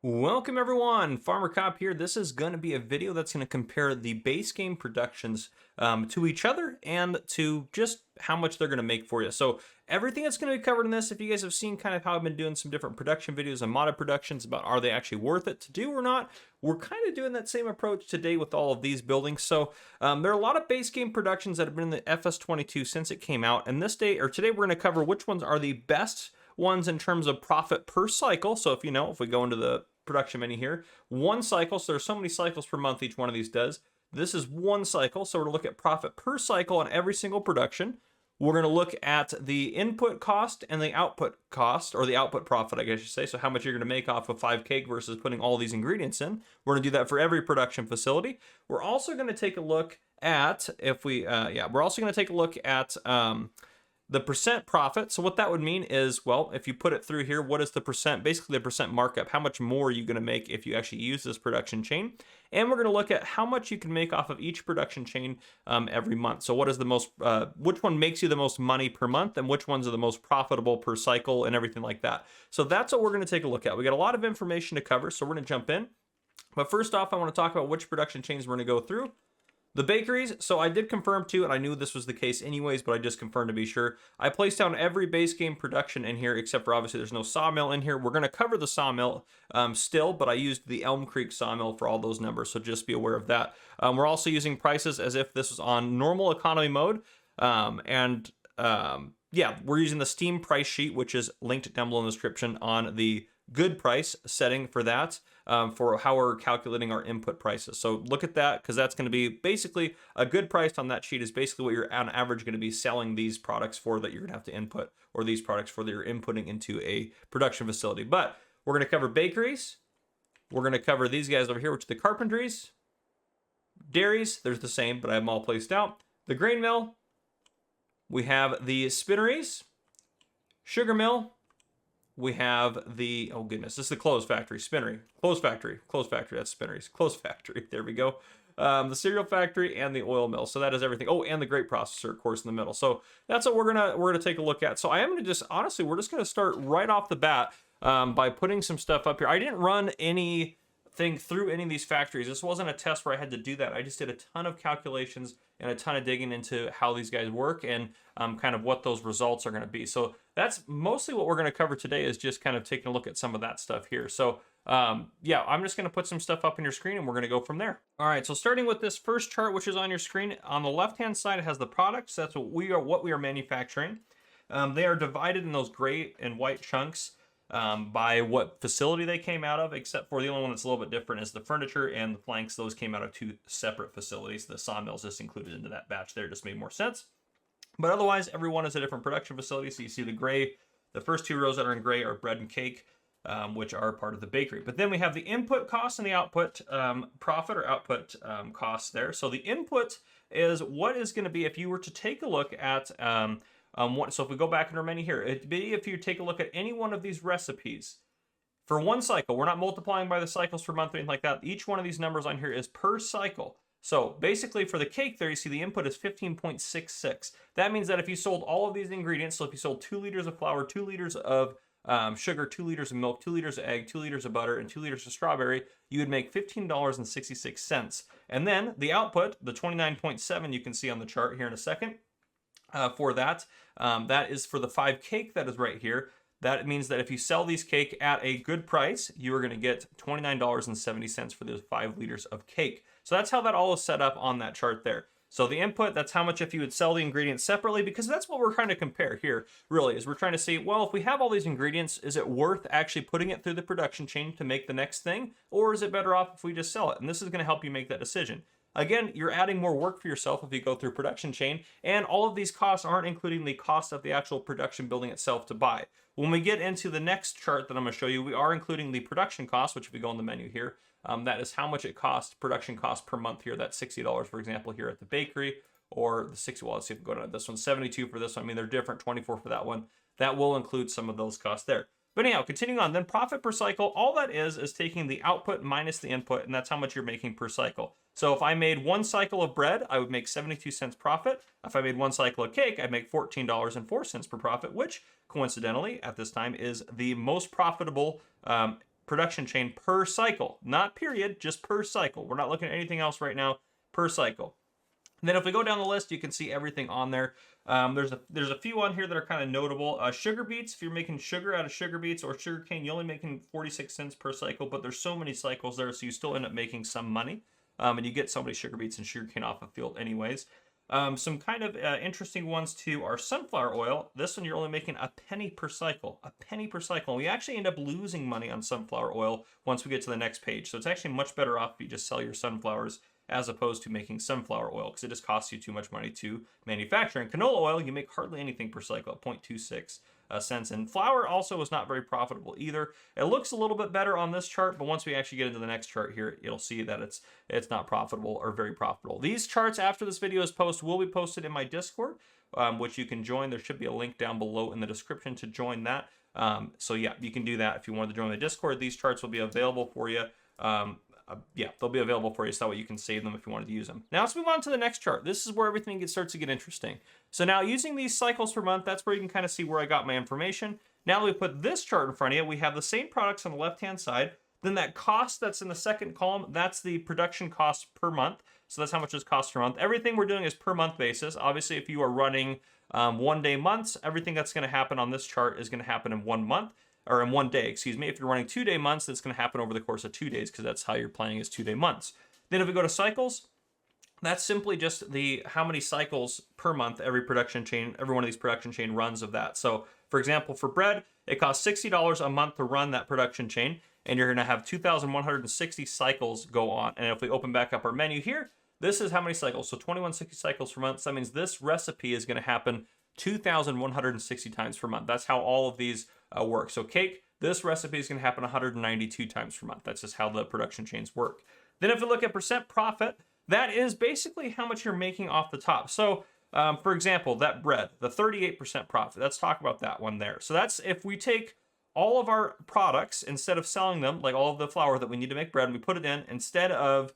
Welcome everyone, Farmer Cop here. This is going to be a video that's going to compare the base game productions to each other and to just how much they're going to make for you. So everything that's going to be covered in this, if you guys have seen kind of how I've been doing some different production videos and modded productions about are they actually worth it to do or not, we're kind of doing that same approach today with all of these buildings. So there are a lot of base game productions that have been in the FS22 since it came out, and today we're going to cover which ones are the best ones in terms of profit per cycle. So if we go into the production menu here, one cycle, so there's so many cycles per month each one of these does. This is one cycle, so we're going to look at profit per cycle on every single production. We're going to look at the input cost and the output cost, or the output profit, I guess you say. So how much you're going to make off of 5 cake versus putting all these ingredients in. We're going to do that for every production facility. We're also going to take a look at the percent profit. So what that would mean is, well, if you put it through here, what is the percent, basically the percent markup, how much more are you going to make if you actually use this production chain? And we're going to look at how much you can make off of each production chain every month. So what is the most, which one makes you the most money per month, and which ones are the most profitable per cycle and everything like that. So that's what we're going to take a look at. We got a lot of information to cover, so we're going to jump in. But first off, I want to talk about which production chains we're going to go through. The bakeries, so I did confirm too, and I knew this was the case anyways, but I just confirmed to be sure. I placed down every base game production in here, except for obviously there's no sawmill in here. We're going to cover the sawmill still, but I used the Elm Creek sawmill for all those numbers, so just be aware of that. We're also using prices as if this was on normal economy mode, yeah, we're using the Steam price sheet, which is linked down below in the description on the good price setting for that, for how we're calculating our input prices. So look at that, because that's going to be basically a good price on that sheet is basically what you're on average going to be selling these products for that you're going to have to input, or these products for that you're inputting into a production facility. But we're going to cover bakeries. We're going to cover these guys over here, which are the carpentries. Dairies, there's the same, but I have them all placed out. The grain mill. We have the spinneries. Sugar mill. We have the, oh goodness, this is the clothes factory, spinnery, clothes factory, that's spinneries, clothes factory, there we go. The cereal factory and the oil mill. So that is everything. Oh, and the grape processor, of course, in the middle. So that's what we're gonna take a look at. So I am gonna just, honestly, we're just gonna start right off the bat by putting some stuff up here. I didn't run anything through any of these factories. This wasn't a test where I had to do that. I just did a ton of calculations and a ton of digging into how these guys work and kind of what those results are going to be. So that's mostly what we're going to cover today, is just kind of taking a look at some of that stuff here. So yeah, I'm just going to put some stuff up on your screen and we're going to go from there. All right, so starting with this first chart, which is on your screen, on the left-hand side, it has the products. That's what we are manufacturing. They are divided in those gray and white chunks by what facility they came out of, except for the only one that's a little bit different is the furniture and the planks. Those came out of two separate facilities. The sawmills just included into that batch there, just made more sense. But otherwise, everyone is a different production facility. So you see the gray, the first two rows that are in gray are bread and cake, which are part of the bakery. But then we have the input costs and the output profit or output costs there. So the input is what is going to be if you were to take a look at so if we go back in our menu here, it'd be if you take a look at any one of these recipes for one cycle. We're not multiplying by the cycles per month or anything like that. Each one of these numbers on here is per cycle. So basically for the cake there, you see the input is 15.66. That means that if you sold all of these ingredients, so if you sold 2 liters of flour, 2 liters of sugar, 2 liters of milk, 2 liters of egg, 2 liters of butter, and 2 liters of strawberry, you would make $15.66. And then the output, the 29.7 you can see on the chart here in a second, for that, that is for the 5 cake that is right here. That means that if you sell these cake at a good price, you are going to get $29.70 for those 5 liters of cake. So that's how that all is set up on that chart there. So the input, that's how much if you would sell the ingredients separately, because that's what we're trying to compare here, really, is we're trying to see, well, if we have all these ingredients, is it worth actually putting it through the production chain to make the next thing? Or is it better off if we just sell it? And this is going to help you make that decision. Again, you're adding more work for yourself if you go through production chain, and all of these costs aren't including the cost of the actual production building itself to buy. When we get into the next chart that I'm going to show you, we are including the production cost, which if we go in the menu here, that is how much it costs, production cost per month here. That's $60, for example, here at the bakery, or the 60, well, let's see if we go to this one, 72 for this one. I mean, they're different, 24 for that one. That will include some of those costs there. But anyhow, continuing on, then profit per cycle, all that is taking the output minus the input, and that's how much you're making per cycle. So if I made one cycle of bread, I would make 72 cents profit. If I made one cycle of cake, I'd make $14.04 per profit, which coincidentally at this time is the most profitable production chain per cycle, not period, just per cycle. We're not looking at anything else right now, per cycle. And then if we go down the list, you can see everything on there. There's a few on here that are kind of notable. Sugar beets, if you're making sugar out of sugar beets or sugar cane, you're only making 46 cents per cycle, but there's so many cycles there, so you still end up making some money. And you get so many sugar beets and sugar cane off a field anyways. Some kind of interesting ones too are sunflower oil. This one you're only making a penny per cycle. A penny per cycle. And we actually end up losing money on sunflower oil once we get to the next page. So it's actually much better off if you just sell your sunflowers as opposed to making sunflower oil, because it just costs you too much money to manufacture. And canola oil, you make hardly anything per cycle at 0.26 cents. And flour also is not very profitable either. It looks a little bit better on this chart, but once we actually get into the next chart here, you'll see that it's not profitable or very profitable. These charts after this video is posted will be posted in my Discord, which you can join. There should be a link down below in the description to join that. So yeah, you can do that if you wanted to join the Discord. These charts will be available for you. Yeah, they'll be available for you, so that way you can save them if you wanted to use them. Now let's move on to the next chart. This is where everything starts to get interesting. So now using these cycles per month, that's where you can kind of see where I got my information. Now that we put this chart in front of you, we have the same products on the left-hand side. Then that cost that's in the second column, that's the production cost per month. So that's how much this costs per month. Everything we're doing is per month basis. Obviously, if you are running 1 day months, everything that's going to happen on this chart is going to happen in 1 month. Or in 1 day, excuse me. If you're running 2 day months, that's going to happen over the course of 2 days, because that's how you're planning is 2 day months. Then if we go to cycles, that's simply just how many cycles per month every one of these production chain runs of that. So for example, for bread, it costs $60 a month to run that production chain, and you're going to have 2,160 cycles go on. And if we open back up our menu here, this is how many cycles. So 2160 cycles per month. So that means this recipe is going to happen 2,160 times per month. That's how all of these work. So cake, this recipe is going to happen 192 times per month. That's just how the production chains work. Then if we look at percent profit, that is basically how much you're making off the top. So for example, that bread, the 38% profit, let's talk about that one there. So that's if we take all of our products, instead of selling them, like all of the flour that we need to make bread, and we put it in, instead of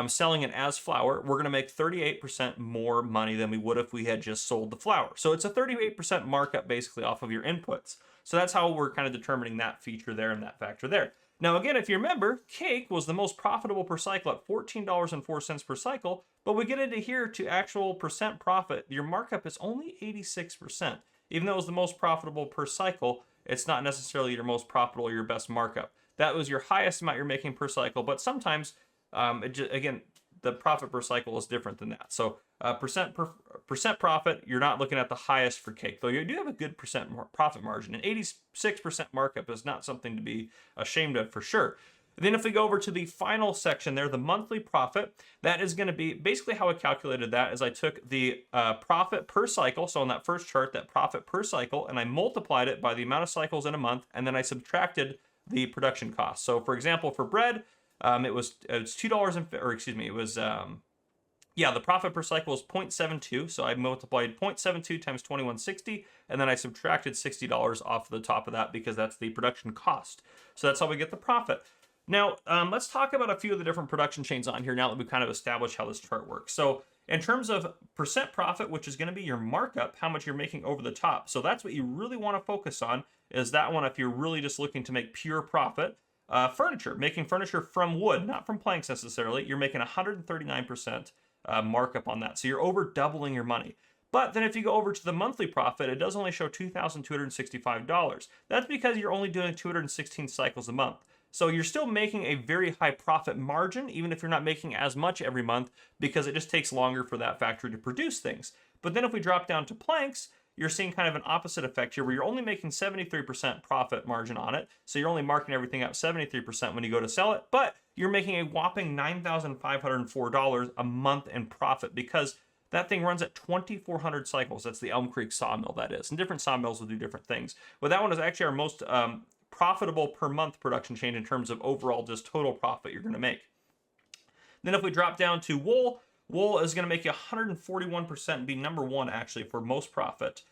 selling it as flour, we're going to make 38% more money than we would if we had just sold the flour. So it's a 38% markup basically off of your inputs. So that's how we're kind of determining that feature there and that factor there. Now, again, if you remember, cake was the most profitable per cycle at $14.04 per cycle, but we get into here to actual percent profit. Your markup is only 86%. Even though it was the most profitable per cycle, it's not necessarily your most profitable or your best markup. That was your highest amount you're making per cycle, but sometimes, again, the profit per cycle is different than that. So percent profit, you're not looking at the highest for cake, though you do have a good profit margin. An 86% markup is not something to be ashamed of for sure. Then if we go over to the final section there, the monthly profit, that is going to be basically how I calculated that is I took the profit per cycle. So on that first chart, that profit per cycle, and I multiplied it by the amount of cycles in a month, and then I subtracted the production cost. So for example, for bread, it was $2, or excuse me, it was, yeah, the profit per cycle was 0.72. So I multiplied 0.72 times 2160, and then I subtracted $60 off the top of that because that's the production cost. So that's how we get the profit. Now, let's talk about a few of the different production chains on here now that we've kind of established how this chart works. So in terms of percent profit, which is going to be your markup, how much you're making over the top. So that's what you really want to focus on, is that one if you're really just looking to make pure profit. Furniture, making furniture from wood, not from planks necessarily, you're making 139% markup on that. So you're over doubling your money. But then if you go over to the monthly profit, it does only show $2,265. That's because you're only doing 216 cycles a month. So you're still making a very high profit margin, even if you're not making as much every month, because it just takes longer for that factory to produce things. But then if we drop down to planks, you're seeing kind of an opposite effect here where you're only making 73% profit margin on it. So you're only marking everything up 73% when you go to sell it, but you're making a whopping $9,504 a month in profit because that thing runs at 2,400 cycles. That's the Elm Creek sawmill, that is. And different sawmills will do different things. But that one is actually our most profitable per month production chain in terms of overall just total profit you're going to make. Then if we drop down to wool, wool is going to make you 141%, be number one actually for most profit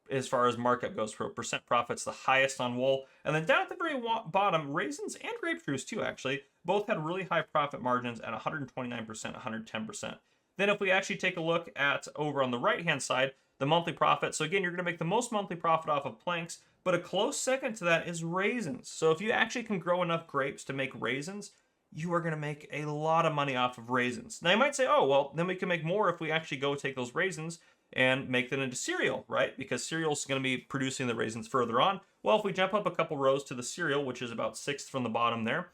as far as markup goes. For percent profit's the highest on wool. And then down at the very bottom, raisins and grape juice too actually, both had really high profit margins at 129%, 110%. Then if we actually take a look at over on the right hand side, the monthly profit. So again, you're going to make the most monthly profit off of planks, But a close second to that is raisins. So if you actually can grow enough grapes to make raisins, you are going to make a lot of money off of raisins. Now you might say, oh, well, then we can make more if we actually go take those raisins and make them into cereal, right? Because cereal is going to be producing the raisins further on. Well, if we jump up a couple rows to the cereal, which is about 6th from the bottom there,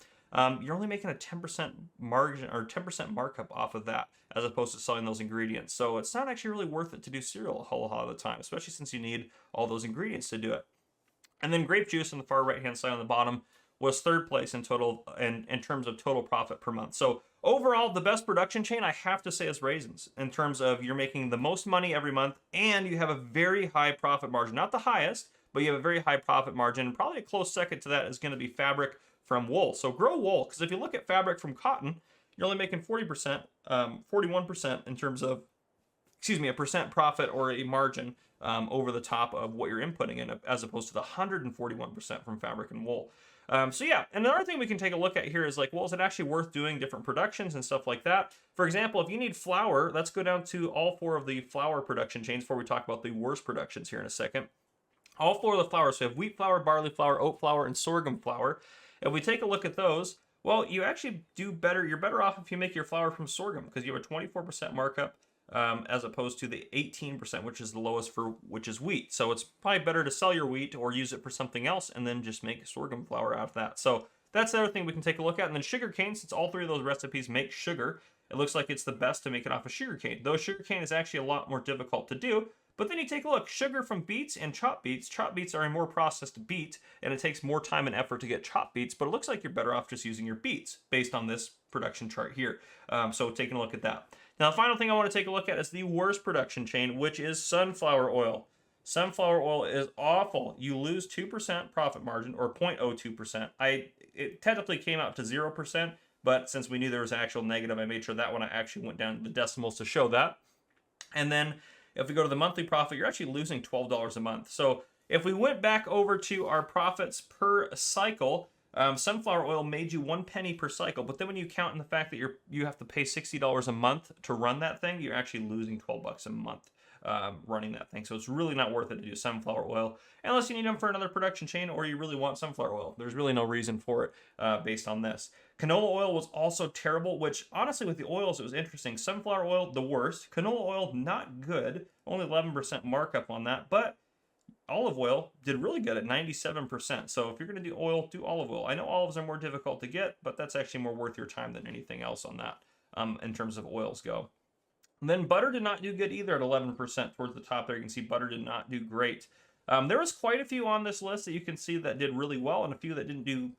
you're only making a 10% margin or 10% markup off of that, as opposed to selling those ingredients. So it's not actually really worth it to do cereal a whole lot of the time, especially since you need all those ingredients to do it. And then grape juice on the far right-hand side on the bottom was 3rd place in total in terms of total profit per month. So overall, the best production chain, I have to say, is raisins, in terms of you're making the most money every month and you have a very high profit margin. Not the highest, but you have a very high profit margin. And probably a close second to that is going to be fabric from wool. So grow wool, because if you look at fabric from cotton, you're only making 40%, 41% in terms of, a percent profit or a margin over the top of what you're inputting in, as opposed to the 141% from fabric and wool. So yeah, and another thing we can take a look at here is like, well, is it actually worth doing different productions and stuff like that? For example, if you need flour, let's go down to all 4 of the flour production chains before we talk about the worst productions here in a second. All 4 of the flour, so we have wheat flour, barley flour, oat flour, and sorghum flour. If we take a look at those, well, you actually do better. You're better off if you make your flour from sorghum, because you have a 24% markup as opposed to the 18%, which is the lowest for which is wheat. So it's probably better to sell your wheat or use it for something else and then just make sorghum flour out of that. So that's the other thing we can take a look at. And then sugar cane, since all 3 of those recipes make sugar, it looks like it's the best to make it off of sugar cane. Though sugar cane is actually a lot more difficult to do. But then you take a look, sugar from beets and chopped beets. Chopped beets are a more processed beet, and it takes more time and effort to get chopped beets, but it looks like you're better off just using your beets based on this production chart here. So taking a look at that. Now, the final thing I want to take a look at is the worst production chain, which is sunflower oil. Sunflower oil is awful. You lose 2% profit margin, or 0.02%. It technically came out to 0%, but since we knew there was an actual negative, I made sure that one I actually went down to the decimals to show that. And then if we go to the monthly profit, you're actually losing $12 a month. So if we went back over to our profits per cycle, sunflower oil made you 1 penny per cycle. But then when you count in the fact that you have to pay $60 a month to run that thing, you're actually losing $12 a month running that thing. So it's really not worth it to do sunflower oil unless you need them for another production chain or you really want sunflower oil. There's really no reason for it based on this. Canola oil was also terrible, which honestly with the oils it was interesting. Sunflower oil, the worst. Canola oil, not good. Only 11% markup on that, but olive oil did really good at 97%. So if you're going to do oil, do olive oil. I know olives are more difficult to get, but that's actually more worth your time than anything else on that in terms of oils go. And then butter did not do good either at 11% towards the top there. You can see butter did not do great. There was quite a few on this list that you can see that did really well and a few that didn't do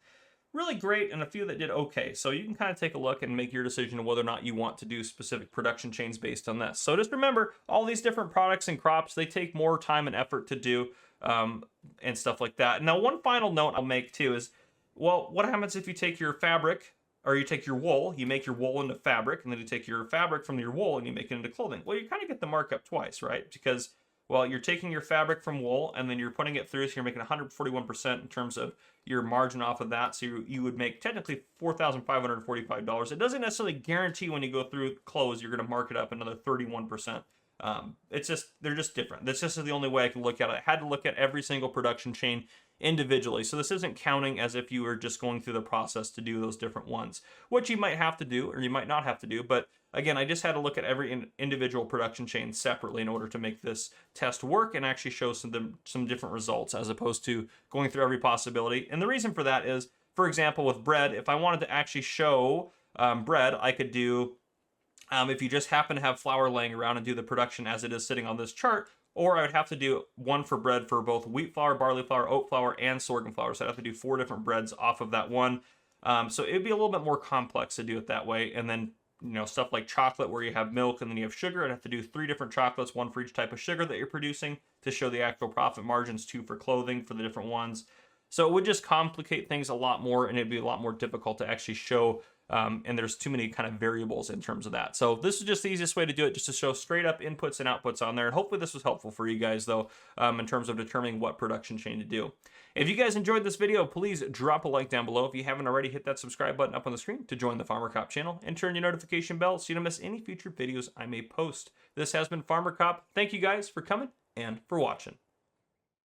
really great and a few that did okay. So you can kind of take a look and make your decision of whether or not you want to do specific production chains based on this. So just remember, all these different products and crops, they take more time and effort to do and stuff like that. Now, one final note I'll make too is, well, what happens if you take your fabric or you take your wool, you make your wool into fabric, and then you take your fabric from your wool and you make it into clothing? Well, you kind of get the markup twice, right? Because, well, you're taking your fabric from wool and then you're putting it through, so you're making 141% in terms of your margin off of that. So you would make technically $4,545. It doesn't necessarily guarantee when you go through clothes you're going to mark it up another 31%. It's just, they're just different. That's just the only way I can look at it. I had to look at every single production chain individually. So this isn't counting as if you were just going through the process to do those different ones, which you might have to do or you might not have to do. But again, I just had to look at every individual production chain separately in order to make this test work and actually show some different results as opposed to going through every possibility. And the reason for that is, for example, with bread, if I wanted to actually show bread, I could do, if you just happen to have flour laying around, and do the production as it is sitting on this chart, or I would have to do one for bread for both wheat flour, barley flour, oat flour, and sorghum flour. So I'd have to do 4 different breads off of that one. So it'd be a little bit more complex to do it that way. And then, you know, stuff like chocolate where you have milk and then you have sugar, I'd have to do 3 different chocolates, 1 for each type of sugar that you're producing to show the actual profit margins, 2 for clothing for the different ones. So it would just complicate things a lot more, and it'd be a lot more difficult to actually show. And there's too many kind of variables in terms of that. So this is just the easiest way to do it, just to show straight up inputs and outputs on there. And hopefully this was helpful for you guys, though, in terms of determining what production chain to do. If you guys enjoyed this video, please drop a like down below. If you haven't already, hit that subscribe button up on the screen to join the Farmer Cop channel and turn your notification bell so you don't miss any future videos I may post. This has been Farmer Cop. Thank you guys for coming and for watching.